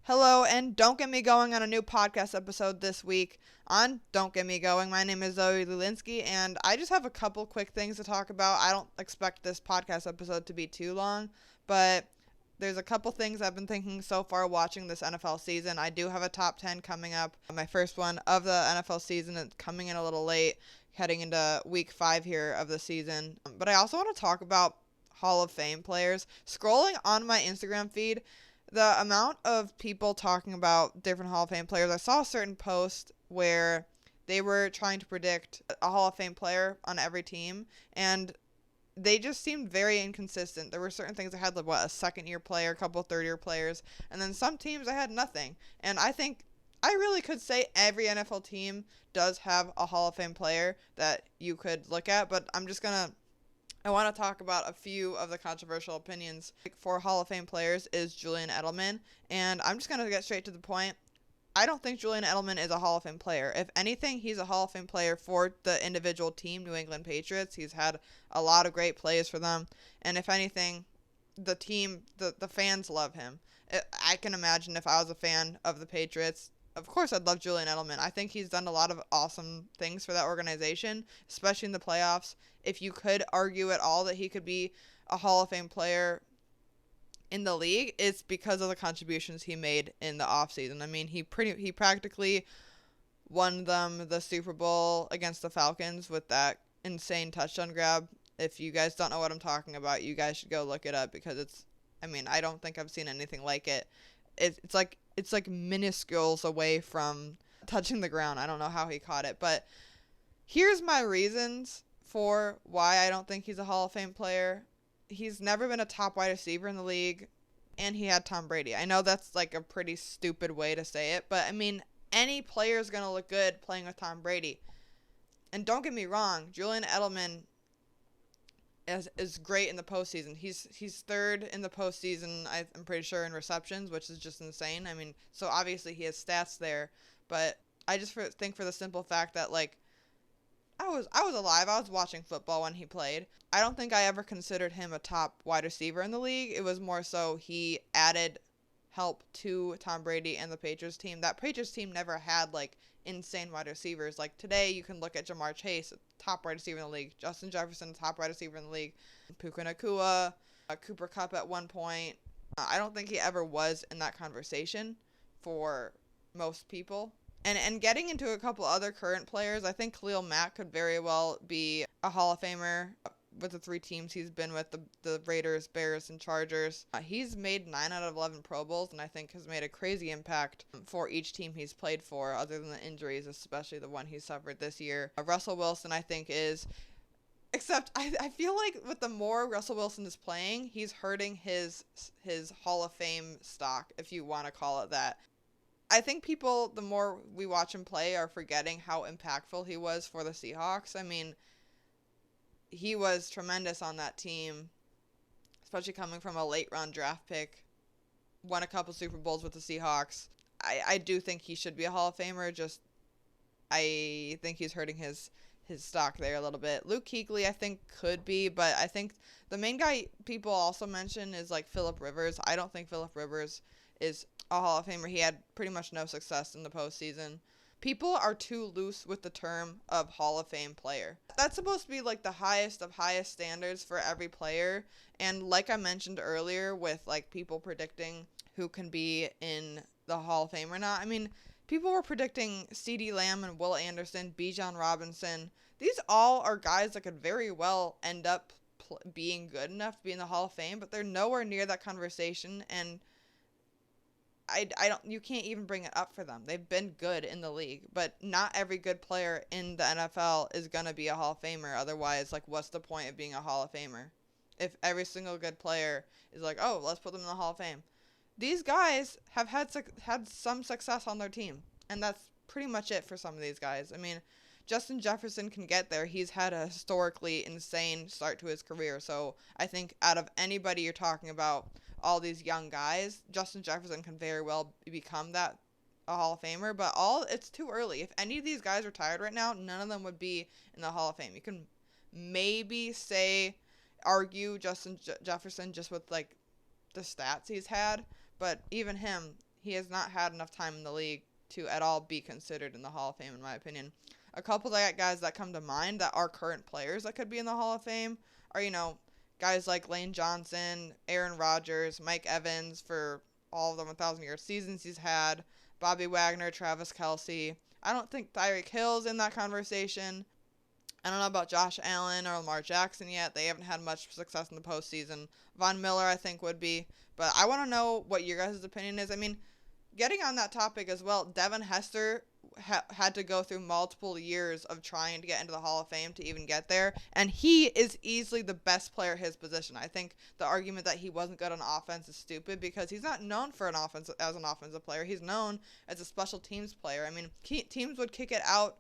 Hello, and don't get me going on a new podcast episode this week on Don't Get Me Going. My name is Zoe Lulinski, and I just have a couple quick things to talk about. I don't expect this podcast episode to be too long, but there's a couple things I've been thinking so far watching this NFL season. I do have a top 10 coming up. My first one of the NFL season. It's coming in a little late, heading into week 5 here of the season. But I also want to talk about Hall of Fame players. Scrolling on my Instagram feed, the amount of people talking about different Hall of Fame players, I saw a certain post where they were trying to predict a Hall of Fame player on every team, and they just seemed very inconsistent. There were certain things I had, like, a second-year player, a couple third-year players, and then some teams I had nothing. And I think I really could say every NFL team does have a Hall of Fame player that you could look at, but I want to talk about a few of the controversial opinions for Hall of Fame players is Julian Edelman, and I'm just going to get straight to the point. I don't think Julian Edelman is a Hall of Fame player. If anything, he's a Hall of Fame player for the individual team, New England Patriots. He's had a lot of great plays for them, and if anything, the team, the fans love him. I can imagine if I was a fan of the Patriots, of course I'd love Julian Edelman. I think he's done a lot of awesome things for that organization, especially in the playoffs. If you could argue at all that he could be a Hall of Fame player in the league, it's because of the contributions he made in the offseason. I mean, he practically won them the Super Bowl against the Falcons with that insane touchdown grab. If you guys don't know what I'm talking about, you guys should go look it up because I don't think I've seen anything like it. It's like minuscules away from touching the ground. I don't know how he caught it, but here's my reasons for why I don't think he's a Hall of Fame player. He's never been a top wide receiver in the league, and he had Tom Brady. I know that's like a pretty stupid way to say it, but I mean, any player is going to look good playing with Tom Brady. And don't get me wrong, Julian Edelman is great in the postseason. He's third in the postseason, I'm pretty sure, in receptions, which is just insane. I mean, so obviously he has stats there, but I just think for the simple fact that, like, I was alive. I was watching football when he played. I don't think I ever considered him a top wide receiver in the league. It was more so he added help to Tom Brady and the Patriots team. That Patriots team never had, like, insane wide receivers. Like, today you can look at Jamar Chase, top wide receiver in the league. Justin Jefferson, top wide receiver in the league. Puka Nacua, Cooper Kupp at one point. I don't think he ever was in that conversation for most people. And getting into a couple other current players, I think Khalil Mack could very well be a Hall of Famer with the 3 teams he's been with, the Raiders, Bears, and Chargers. He's made 9 out of 11 Pro Bowls, and I think has made a crazy impact for each team he's played for, other than the injuries, especially the one he suffered this year. Russell Wilson, I think, is... Except, I feel like with the more Russell Wilson is playing, he's hurting his Hall of Fame stock, if you want to call it that. I think people, the more we watch him play, are forgetting how impactful he was for the Seahawks. I mean, he was tremendous on that team, especially coming from a late-round draft pick. Won a couple Super Bowls with the Seahawks. I do think he should be a Hall of Famer, just I think he's hurting his stock there a little bit. Luke Kuechly, I think, could be, but I think the main guy people also mention is, like, Phillip Rivers. I don't think Phillip Rivers is a Hall of Famer. He had pretty much no success in the postseason. People are too loose with the term of Hall of Fame player. That's supposed to be, like, the highest of highest standards for every player. And like I mentioned earlier with, like, people predicting who can be in the Hall of Fame or not. I mean, people were predicting CeeDee Lamb and Will Anderson, Bijan Robinson. These all are guys that could very well end up being good enough to be in the Hall of Fame, but they're nowhere near that conversation, and you can't even bring it up for them. They've been good in the league, but not every good player in the NFL is going to be a Hall of Famer. Otherwise, like, what's the point of being a Hall of Famer? If every single good player is like, oh, let's put them in the Hall of Fame. These guys have had some success on their team, and that's pretty much it for some of these guys. I mean, Justin Jefferson can get there. He's had a historically insane start to his career, so I think out of anybody you're talking about, all these young guys, Justin Jefferson can very well become a Hall of Famer, but it's too early. If any of these guys retired right now, none of them would be in the Hall of Fame. You can maybe argue Justin Jefferson just with, like, the stats he's had, but even him, he has not had enough time in the league to at all be considered in the Hall of Fame, in my opinion. A couple of guys that come to mind that are current players that could be in the Hall of Fame are, guys like Lane Johnson, Aaron Rodgers, Mike Evans for all of the 1,000-yard seasons he's had, Bobby Wagner, Travis Kelce. I don't think Tyreek Hill's in that conversation. I don't know about Josh Allen or Lamar Jackson yet. They haven't had much success in the postseason. Von Miller, I think, would be. But I want to know what your guys' opinion is. I mean, getting on that topic as well, Devin Hester had to go through multiple years of trying to get into the Hall of Fame to even get there, and he is easily the best player at his position. I think the argument that he wasn't good on offense is stupid because he's not known for an offensive player. He's known as a special teams player. I mean, teams would kick it out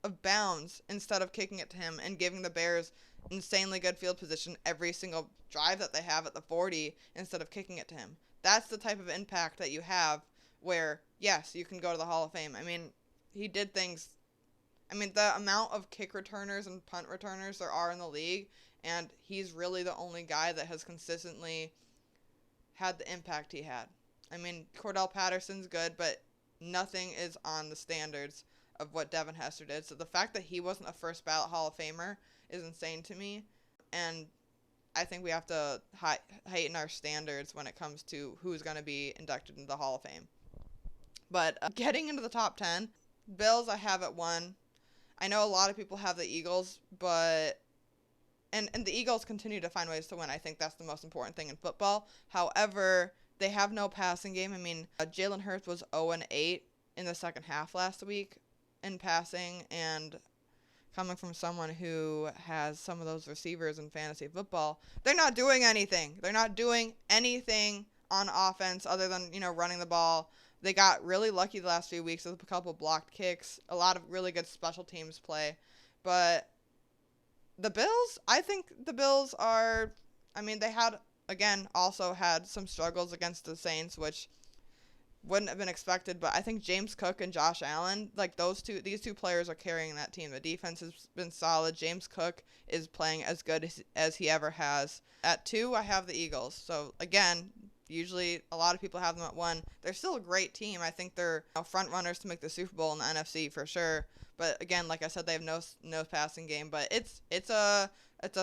of bounds instead of kicking it to him and giving the Bears insanely good field position every single drive that they have at the 40 instead of kicking it to him. That's the type of impact that you have where, yes, you can go to the Hall of Fame. I mean, he did things. I mean, the amount of kick returners and punt returners there are in the league, and he's really the only guy that has consistently had the impact he had. I mean, Cordell Patterson's good, but nothing is on the standards of what Devin Hester did. So the fact that he wasn't a first ballot Hall of Famer is insane to me. And I think we have to heighten our standards when it comes to who's going to be inducted into the Hall of Fame. But getting into the top 10, Bills I have at 1. I know a lot of people have the Eagles, but and the Eagles continue to find ways to win. I think that's the most important thing in football. However, they have no passing game. I mean, Jalen Hurts was 0-8 in the second half last week in passing, and coming from someone who has some of those receivers in fantasy football, they're not doing anything. They're not doing anything on offense other than, running the ball. They got really lucky the last few weeks with a couple blocked kicks, a lot of really good special teams play. But the Bills, I think the Bills are, they also had some struggles against the Saints, which wouldn't have been expected, but I think James Cook and Josh Allen, these two players are carrying that team. The defense has been solid. James Cook is playing as good as he ever has. At 2, I have the Eagles. So, again, usually a lot of people have them at 1. They're still a great team. I think they're front runners to make the Super Bowl in the NFC for sure. But, again, like I said, they have no passing game. But it's a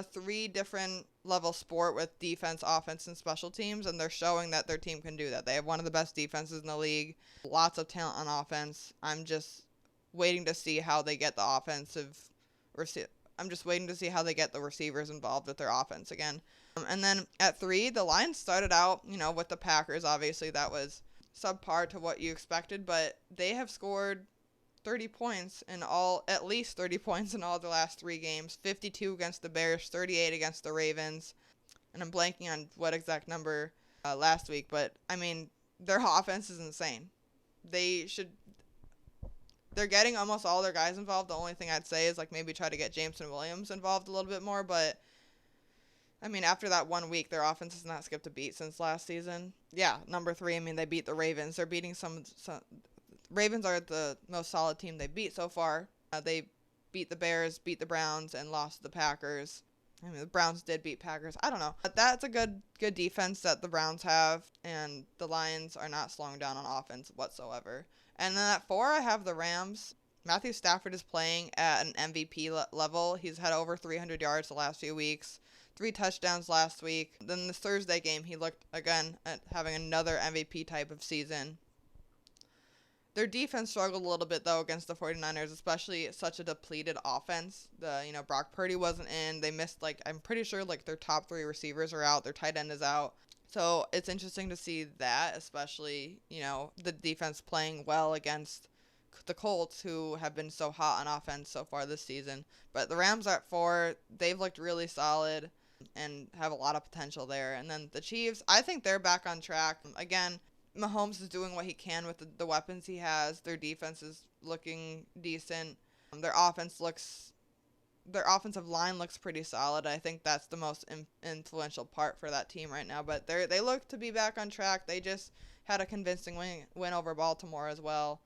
3 different level sport with defense, offense, and special teams, and they're showing that their team can do that. They have one of the best defenses in the league, lots of talent on offense. I'm just waiting to see how they get I'm just waiting to see how they get the receivers involved with their offense again. And then at 3, the Lions started out, with the Packers. Obviously, that was subpar to what you expected, but they have scored at least 30 points in all the last 3 games, 52 against the Bears, 38 against the Ravens, and I'm blanking on what exact number last week, but their offense is insane. They're getting almost all their guys involved. The only thing I'd say is maybe try to get Jameson Williams involved a little bit more, but after that 1 week, their offense has not skipped a beat since last season. Yeah, number 3, they beat the Ravens. They're beating some Ravens are the most solid team they beat so far. They beat the Bears, beat the Browns, and lost to the Packers. The Browns did beat Packers. I don't know. But that's a good defense that the Browns have, and the Lions are not slowing down on offense whatsoever. And then at 4, I have the Rams. Matthew Stafford is playing at an MVP level. He's had over 300 yards the last few weeks, 3 touchdowns last week. Then this Thursday game, he looked, again, at having another MVP type of season. Their defense struggled a little bit, though, against the 49ers, especially such a depleted offense. Brock Purdy wasn't in. They missed, I'm pretty sure, their top 3 receivers are out. Their tight end is out. So it's interesting to see that, especially, the defense playing well against the Colts, who have been so hot on offense so far this season. But the Rams are at 4. They've looked really solid and have a lot of potential there. And then the Chiefs, I think they're back on track. Again, Mahomes is doing what he can with the weapons he has. Their defense is looking decent. Their offensive line looks pretty solid. I think that's the most influential part for that team right now. But they look to be back on track. They just had a convincing win over Baltimore as well.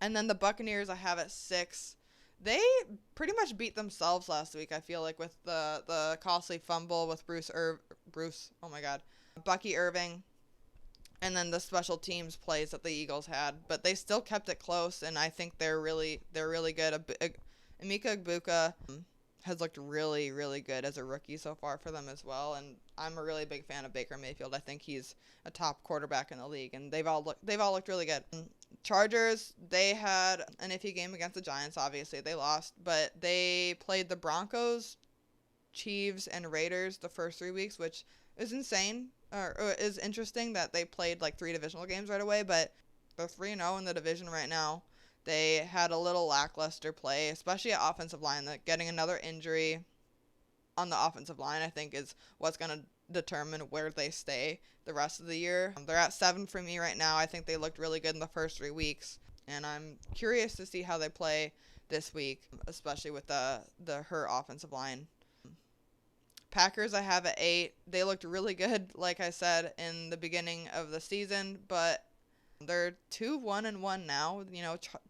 And then the Buccaneers I have at 6. They pretty much beat themselves last week, I feel like, with the costly fumble with Bucky Irving. and then the special teams plays that the Eagles had, but they still kept it close, and I think they're really good. Emeka Egbuka has looked really, really good as a rookie so far for them as well, and I'm a really big fan of Baker Mayfield. I think he's a top quarterback in the league, and they've all looked really good. Chargers, they had an iffy game against the Giants. Obviously, they lost, but they played the Broncos, Chiefs, and Raiders the first 3 weeks, which is insane, or is interesting that they played like 3 divisional games right away, but they're 3-0 in the division right now. They had a little lackluster play, especially at offensive line. That getting another injury on the offensive line, I think, is what's going to determine where they stay the rest of the year. They're at 7 for me right now. I think they looked really good in the first 3 weeks, and I'm curious to see how they play this week, especially with the hurt offensive line. Packers I have at 8. They looked really good, like I said, in the beginning of the season, but they're 2-1-1 now,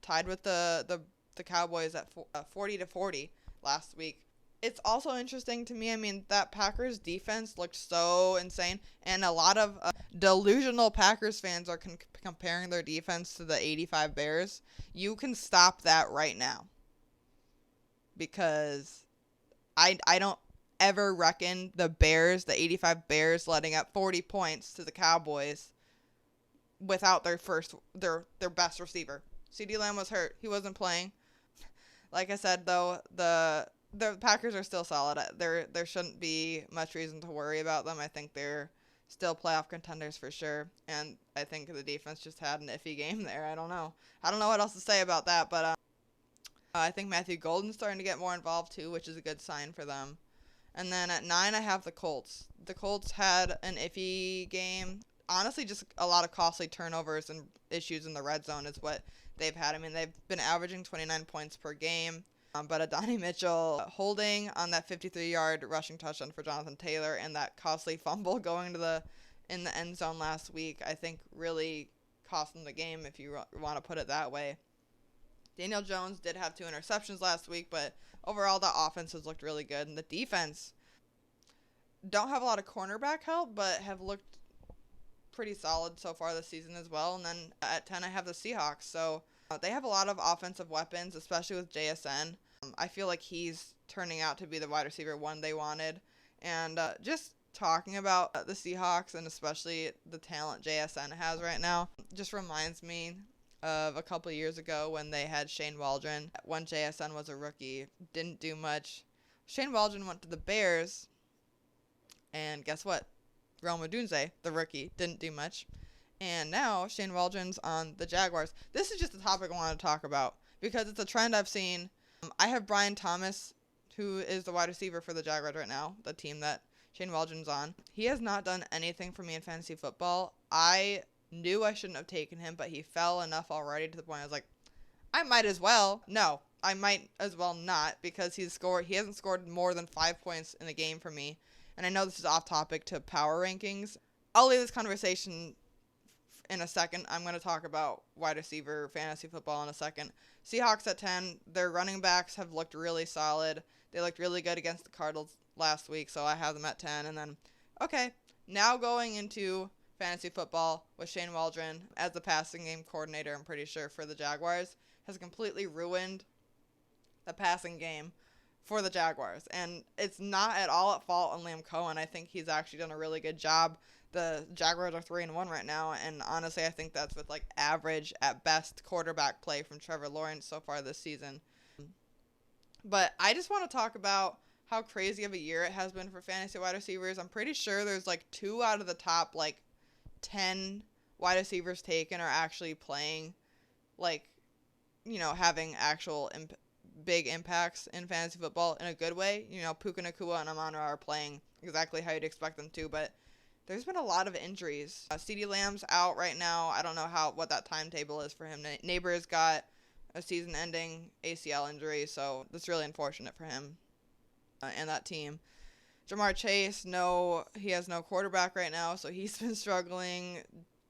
tied with the Cowboys at 40-40 last week. It's also interesting to me, I mean, that Packers defense looked so insane, and a lot of delusional Packers fans are comparing their defense to the 85 Bears. You can stop that right now, because I don't ever reckon the 85 Bears letting up 40 points to the Cowboys without their best receiver. CeeDee Lamb was hurt. He wasn't playing. Like I said, though, the Packers are still solid. There shouldn't be much reason to worry about them. I think they're still playoff contenders for sure. And I think the defense just had an iffy game there. I don't know what else to say about that, but I think Matthew Golden's starting to get more involved too, which is a good sign for them. And then at 9, I have the Colts. The Colts had an iffy game. Honestly, just a lot of costly turnovers and issues in the red zone is what they've had. I mean, they've been averaging 29 points per game. But Adonai Mitchell holding on that 53-yard rushing touchdown for Jonathan Taylor and that costly fumble going in the end zone last week, I think really cost them the game, if you want to put it that way. Daniel Jones did have 2 interceptions last week, but overall the offense has looked really good. And the defense don't have a lot of cornerback help, but have looked pretty solid so far this season as well. And then at 10, I have the Seahawks. So they have a lot of offensive weapons, especially with JSN. I feel like he's turning out to be the wide receiver one they wanted. And just talking about the Seahawks and especially the talent JSN has right now just reminds me of a couple years ago when they had Shane Waldron. When JSN was a rookie, didn't do much. Shane Waldron went to the Bears, and guess what? Rome Odunze, the rookie, didn't do much. And now Shane Waldron's on the Jaguars. This is just a topic I want to talk about because it's a trend I've seen. I have Brian Thomas, who is the wide receiver for the Jaguars right now, the team that Shane Waldron's on. He has not done anything for me in fantasy football. I knew I shouldn't have taken him, but he fell enough already to the point I was like, I might as well. No, I might as well not, because he hasn't scored more than 5 points in a game for me. And I know this is off topic to power rankings. I'll leave this conversation in a second. I'm going to talk about wide receiver fantasy football in a second. Seahawks at 10, their running backs have looked really solid. They looked really good against the Cardinals last week, so I have them at 10. And then, okay, now going into fantasy football with Shane Waldron as the passing game coordinator, I'm pretty sure, for the Jaguars, has completely ruined the passing game for the Jaguars. And it's not at all at fault on Liam Cohen. I think he's actually done a really good job. The Jaguars are 3-1 right now, and honestly, I think that's with like average at best quarterback play from Trevor Lawrence so far this season. But I just want to talk about how crazy of a year it has been for fantasy wide receivers. I'm pretty sure there's like 2 out of the top like 10 wide receivers taken are actually playing, like, having actual big impacts in fantasy football in a good way. Puka Nacua and Amon-Ra are playing exactly how you'd expect them to, but there's been a lot of injuries. CeeDee Lamb's out right now. I don't know what that timetable is for him. Neighbors got a season-ending ACL injury, so that's really unfortunate for him and that team. Jamar Chase, he has no quarterback right now, so he's been struggling.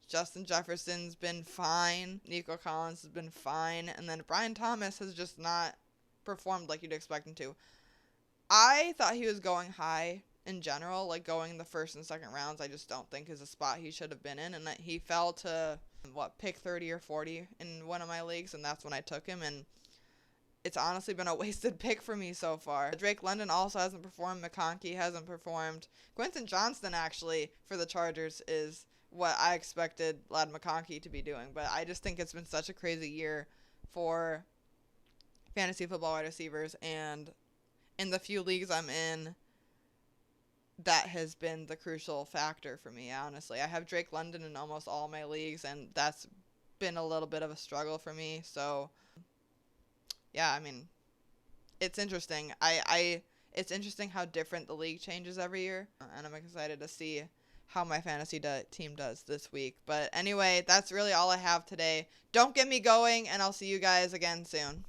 Justin Jefferson's been fine. Nico Collins has been fine. And then Brian Thomas has just not performed like you'd expect him to. I thought he was going high in general, like going the first and second rounds, I just don't think is a spot he should have been in. And that he fell to, pick 30 or 40 in one of my leagues, and that's when I took him. And it's honestly been a wasted pick for me so far. Drake London also hasn't performed. McConkey hasn't performed. Quentin Johnston, actually, for the Chargers is what I expected Lad McConkey to be doing. But I just think it's been such a crazy year for fantasy football wide receivers. And in the few leagues I'm in, that has been the crucial factor for me, honestly. I have Drake London in almost all my leagues, and that's been a little bit of a struggle for me. So, yeah, I mean, it's interesting. It's interesting how different the league changes every year, and I'm excited to see how my fantasy team does this week. But anyway, that's really all I have today. Don't get me going, and I'll see you guys again soon.